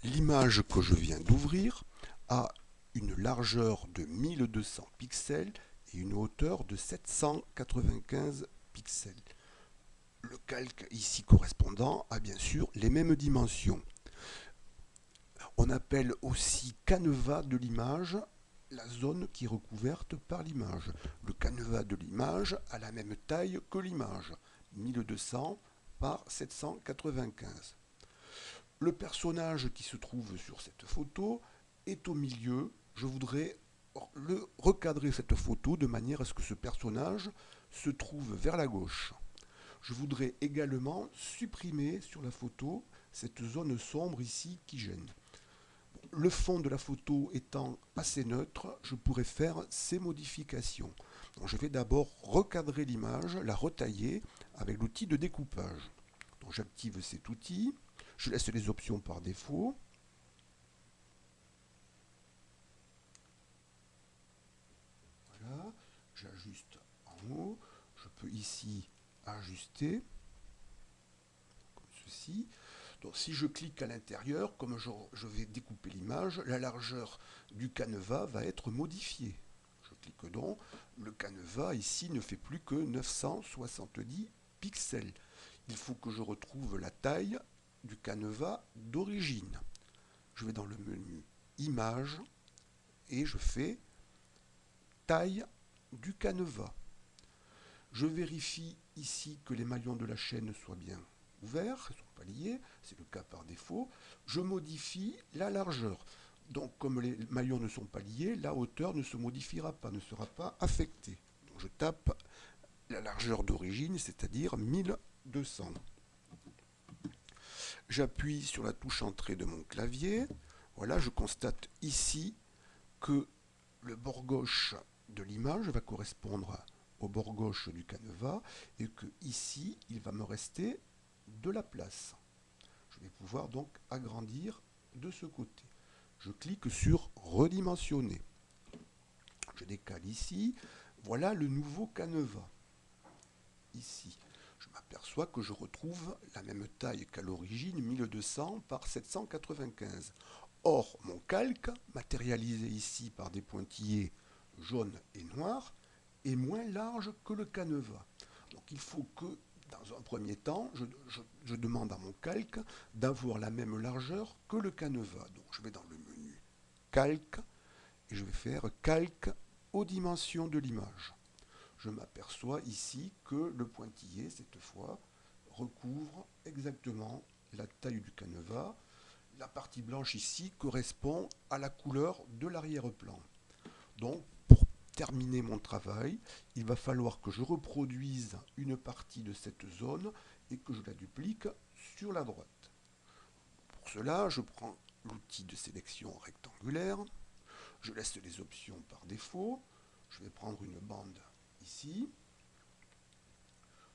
L'image que je viens d'ouvrir a une largeur de 1200 pixels et une hauteur de 795 pixels. Le calque ici correspondant a bien sûr les mêmes dimensions. On appelle aussi canevas de l'image la zone qui est recouverte par l'image. Le canevas de l'image a la même taille que l'image, 1200 par 795. Le personnage qui se trouve sur cette photo est au milieu. Je voudrais recadrer cette photo de manière à ce que ce personnage se trouve vers la gauche. Je voudrais également supprimer sur la photo cette zone sombre ici qui gêne. Le fond de la photo étant assez neutre, je pourrais faire ces modifications. Donc je vais d'abord recadrer l'image, la retailler avec l'outil de découpage. Donc j'active cet outil, je laisse les options par défaut. Voilà, j'ajuste en haut, je peux ici ajuster, comme ceci. Donc si je clique à l'intérieur, comme je vais découper l'image, la largeur du canevas va être modifiée. Je clique donc, le canevas ici ne fait plus que 970 pixels. Il faut que je retrouve la taille du canevas d'origine. Je vais dans le menu Images et je fais Taille du canevas. Je vérifie ici que les maillons de la chaîne soient bien ouverts, ne sont pas liés, c'est le cas par défaut. Je modifie la largeur. Donc comme les maillons ne sont pas liés, la hauteur ne se modifiera pas, ne sera pas affectée. Donc je tape la largeur d'origine, c'est-à-dire 1200. J'appuie sur la touche entrée de mon clavier. Voilà, je constate ici que le bord gauche de l'image va correspondre au bord gauche du canevas et que ici, il va me rester de la place. Je vais pouvoir donc agrandir de ce côté. Je clique sur redimensionner. Je décale ici. Voilà le nouveau canevas. Ici, je m'aperçois que je retrouve la même taille qu'à l'origine, 1200 par 795. Or, mon calque, matérialisé ici par des pointillés jaunes et noirs, est moins large que le canevas. Donc il faut que, dans un premier temps, je demande à mon calque d'avoir la même largeur que le canevas. Donc je vais dans le menu calque et je vais faire calque aux dimensions de l'image. Je m'aperçois ici que le pointillé, cette fois, recouvre exactement la taille du canevas. La partie blanche ici correspond à la couleur de l'arrière-plan. Donc, pour terminer mon travail, il va falloir que je reproduise une partie de cette zone et que je la duplique sur la droite. Pour cela, je prends l'outil de sélection rectangulaire, je laisse les options par défaut, je vais prendre une bande ici.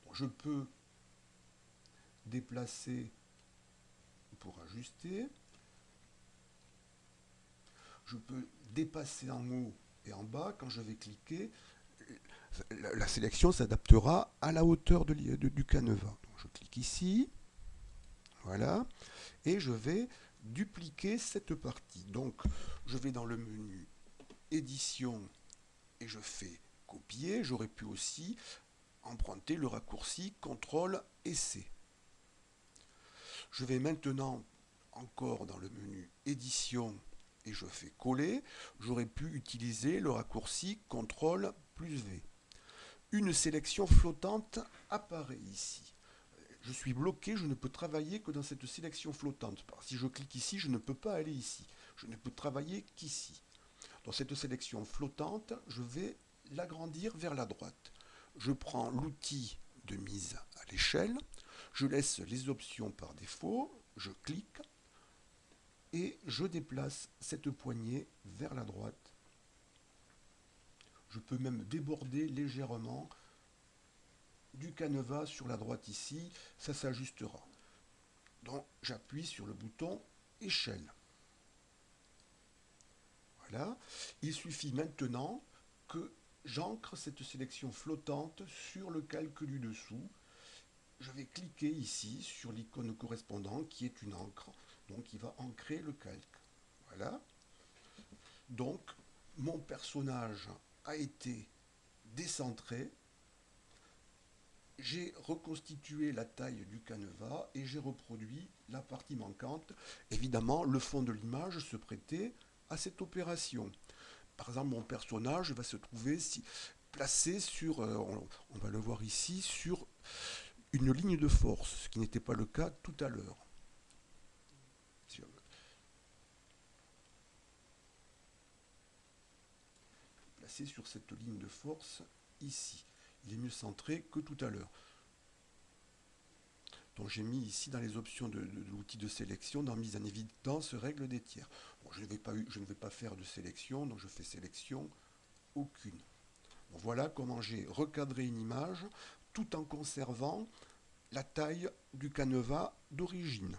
Donc, je peux déplacer pour ajuster, je peux dépasser en haut et en bas. Quand je vais cliquer, la sélection s'adaptera à la hauteur du canevas. Donc je clique ici, voilà, et je vais dupliquer cette partie. Donc je vais dans le menu édition et je fais copier. J'aurais pu aussi emprunter le raccourci CTRL et C. Je vais maintenant encore dans le menu édition et je fais coller. J'aurais pu utiliser le raccourci CTRL plus V. Une sélection flottante apparaît ici. Je suis bloqué, je ne peux travailler que dans cette sélection flottante. Si je clique ici, je ne peux pas aller ici. Je ne peux travailler qu'ici. Dans cette sélection flottante, je vais l'agrandir vers la droite. Je prends l'outil de mise à l'échelle, je laisse les options par défaut, je clique et je déplace cette poignée vers la droite. Je peux même déborder légèrement du canevas sur la droite ici, ça s'ajustera. Donc j'appuie sur le bouton échelle. Voilà. Il suffit maintenant que j'ancre cette sélection flottante sur le calque du dessous. Je vais cliquer ici sur l'icône correspondante qui est une encre. Donc il va ancrer le calque. Voilà. Donc mon personnage a été décentré. J'ai reconstitué la taille du canevas et j'ai reproduit la partie manquante. Évidemment, le fond de l'image se prêtait à cette opération. Par exemple, mon personnage va se trouver placé sur, on va le voir ici, sur une ligne de force, ce qui n'était pas le cas tout à l'heure. Placé sur cette ligne de force ici. Il est mieux centré que tout à l'heure. Donc j'ai mis ici dans les options de l'outil de sélection, dans mise en évidence, règle des tiers. Bon, je ne vais pas faire de sélection, donc je fais sélection, aucune. Bon, voilà comment j'ai recadré une image tout en conservant la taille du canevas d'origine.